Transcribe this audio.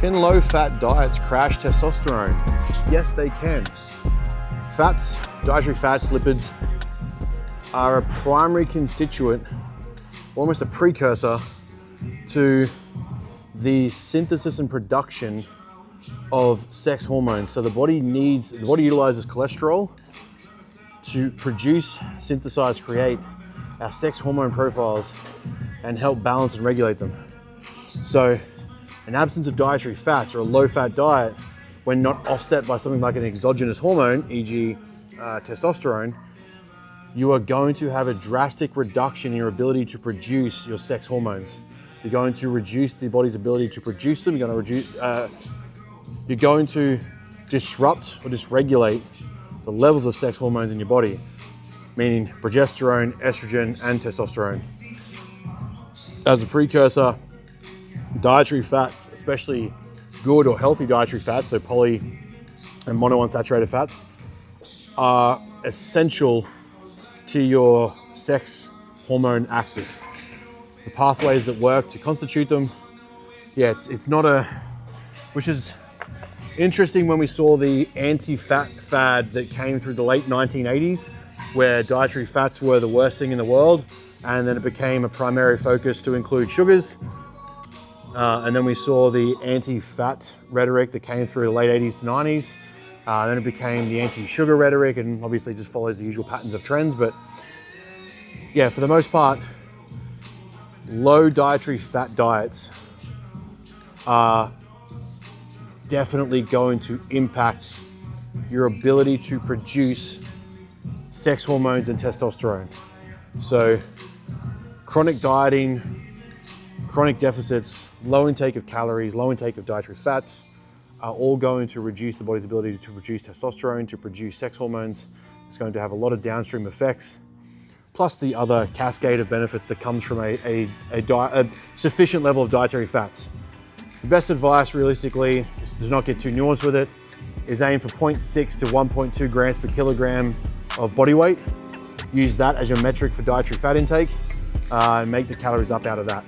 Can low-fat diets crash testosterone? Yes, they can. Fats, dietary fats, lipids, are a primary constituent, almost a precursor to the synthesis and production of sex hormones. So the body utilizes cholesterol to produce, synthesize, create our sex hormone profiles and help balance and regulate them. So an absence of dietary fats or a low-fat diet, when not offset by something like an exogenous hormone, e.g. testosterone, you are going to have a drastic reduction in your ability to produce your sex hormones. You're going to reduce the body's ability to produce them. You're going to disrupt or dysregulate the levels of sex hormones in your body, meaning progesterone, estrogen, and testosterone. As a precursor, dietary fats, especially good or healthy dietary fats, so poly and monounsaturated fats, are essential to your sex hormone axis. The pathways that work to constitute them, it's not a, which is interesting when we saw the anti-fat fad that came through the late 1980s, where dietary fats were the worst thing in the world, and then it became a primary focus to include sugars. And then we saw the anti-fat rhetoric that came through the late 80s to 90s. Then it became the anti-sugar rhetoric, and obviously just follows the usual patterns of trends. But yeah, for the most part, low dietary fat diets are definitely going to impact your ability to produce sex hormones and testosterone. So chronic dieting, chronic deficits, low intake of calories, low intake of dietary fats are all going to reduce the body's ability to produce testosterone, to produce sex hormones. It's going to have a lot of downstream effects, plus the other cascade of benefits that comes from a sufficient level of dietary fats. The best advice, realistically, does not get too nuanced with it, is aim for 0.6 to 1.2 grams per kilogram of body weight. Use that as your metric for dietary fat intake and make the calories up out of that.